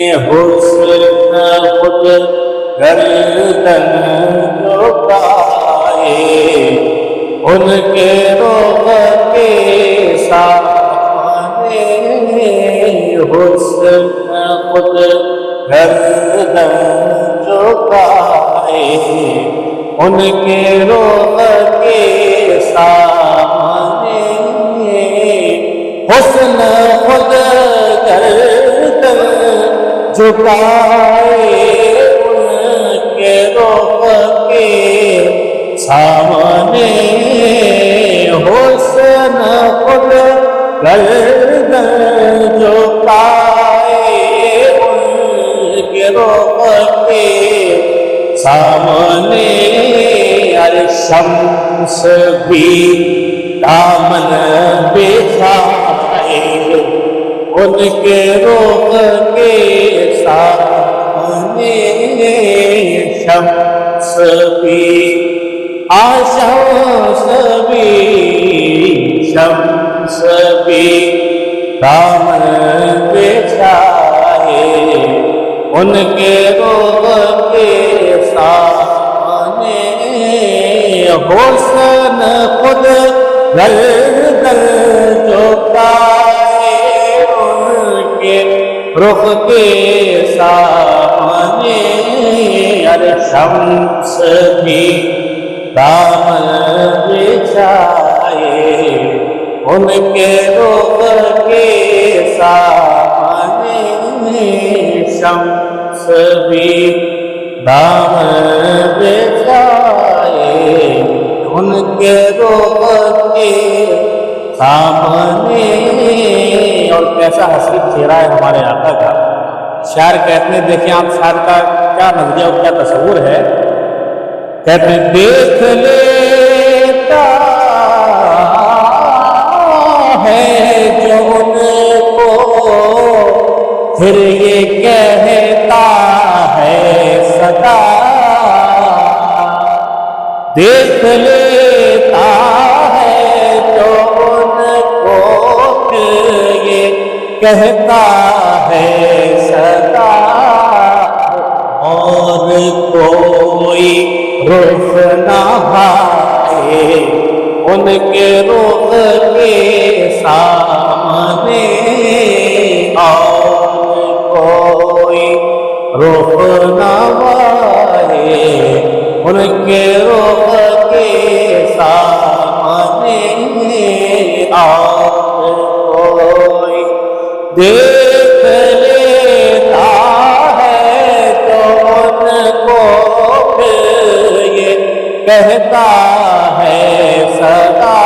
حسن خود گردن جھکائے، ان کے رخ کے سامنے حسن خود گردن جھکائے، ان کے رخ کے سامنے حسن خود گردن جھکائے، ان کے رخ کے سامنے حسن خود گردن جھکائے، ان کے رخ کے سامنے شمس بھی دامن بچھائے، ان کے رخ کے سامنے شمس بھی دامن بچھائے، ان کے رخ کے سامنے حسن خود گردن جھکائے، ان کے رخ کے سامنے شمس بھی دامن بچھائے، ان کے رخ کے سامنے شمس بھی دامن بچھائے، ان کے رخ کے سامنے۔ اور کیسا حسین چہرہ ہے ہمارے آقا کا۔ شاعر کہتے ہیں، دیکھیں آپ شاعر کا کیا نظریہ اور کیا تصور ہے۔ کہتے ہیں دیکھ لیتا ہے جو ان کو پھر یہ کہتا ہے صدا، دیکھ لیتا ہے جو ان کو پھر یہ کہتا ہے صدا، اور کوئی رخ نہ بھائے ان کے رخ کے سامنے، اور کوئی رخ نہ بھائے ان کے رخ کے سامنے، اور کوئی دیکھ لیتا ہے تو ان کو پھر یہ کہتا ہے صدا،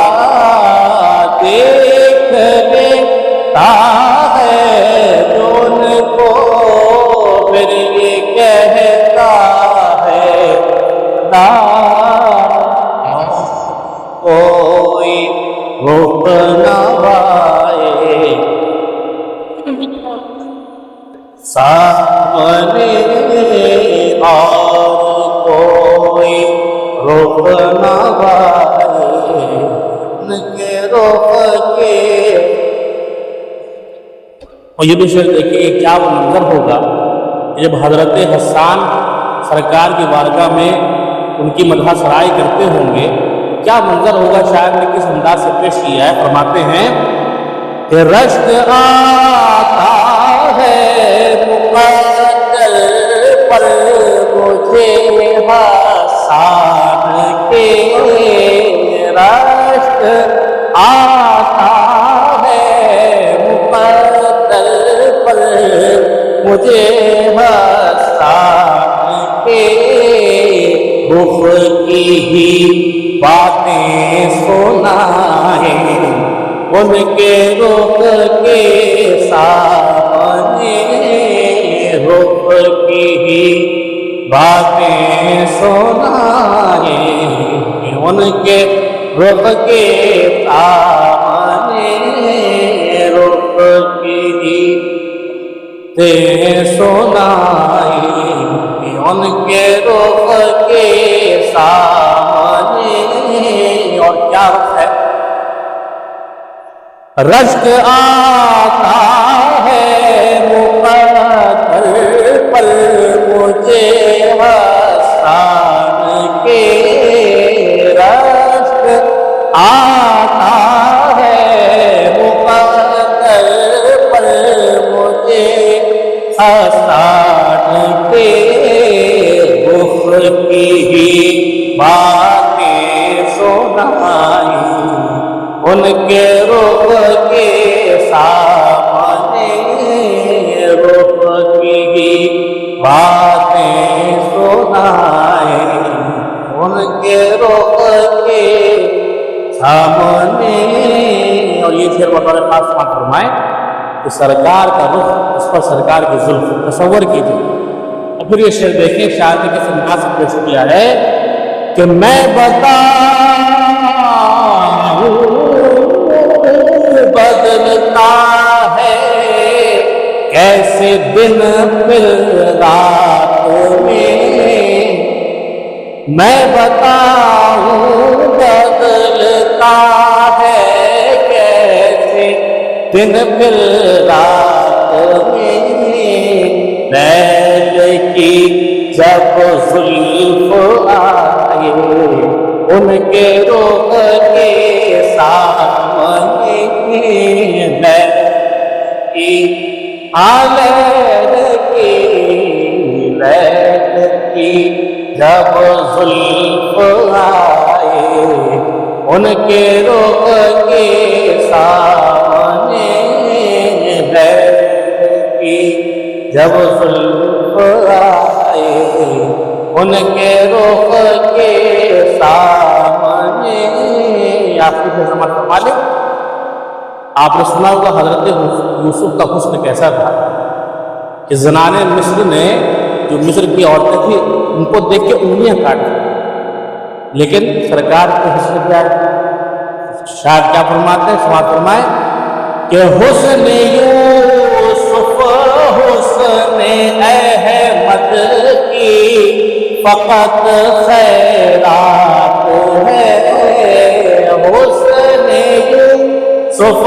دیکھ لیتا ہے تو ان کو پھر یہ کہتا ہے صدا، کوئی رخ نہ بھائے سامنے، اور کوئی رخ نہ بھائے ان کے رخ کے۔ اور یہ بھی شعر دیکھیے کیا وہ منظر ہوگا جب حضرت حسان سرکار کی بارگاہ میں ان کی مدح سرائی کرتے ہوں گے، کیا منظر ہوگا۔ شاعر نے کس انداز سے پیش کیا ہے، فرماتے ہیں کہ رشک آتا ہے مقدر پر مجھے حسان کے، رشک آتا ہے مقدر پر مجھے حسان کے، رخ کی ہی باتیں سنائیں ان کے رخ کے سامنے، رخ کی ہی باتیں سنائیں ان کے رخ کے سامنے، رخ کی ہی سنائیں ان کے رخ کے سامنے۔ اور کیا رخ ہے، رشک آتا ہے مقدر حسان کے رخ کی ہی باتیں سنائی، ان کے رخ کے سامنے رخ کی ہی باتیں سنائے، ان کے رخ کے سامنے۔ اور یہ شعر بطور خاص سماعت فرمائیں کہ سرکار کا رخ، اس پر سرکار کی زلف، تصور کیجیے۔ اور پھر یہ شعر دیکھیں شاعر نے کس انداز سے پیش کیا ہے کہ میں بتاؤں بدلتا ہے کیسے دن پھر رات میں بتاؤں بدلتا ہے کیسے دن پھر رات میں، لیل کی جب زلف آئے ان کے رخ کے سامنے، لیل کی جب زلف آئے ان کے رخ کے سامنے، لیل کی جب زلف آئے ان کے رخ کے سامنے۔ آخری میں سمجھ فرما لیں، آپ نے سنا ہوگا حضرت یوسف کا حسن کیسا تھا کہ زنان مصر نے، جو مصر کی عورتیں تھیں، ان کو دیکھ کے انگلیاں کاٹ دی، لیکن سرکار کے حسن کیا ہے؟ شاید کیا فرماتے ہیں، سماعت فرمائیں کہ حسن یوسف حسن احمد کی فقط خیرات ہے، حسن یوسف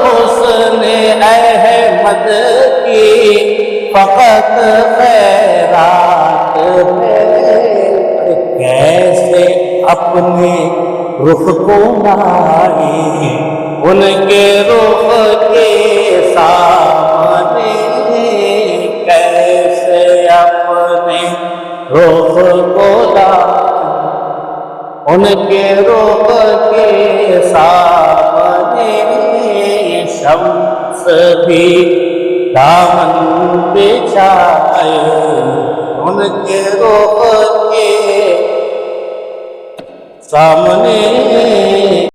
حسن احمد کی فقط خیرات ہے، کیسے اپنے رخ کو لائے ان کے رخ کے سامنے، کیسے اپنے رخ کو لائے ان کے رخ کے سامنے، شمس بھی دامن بچھائے ان کے رخ کے سامنے۔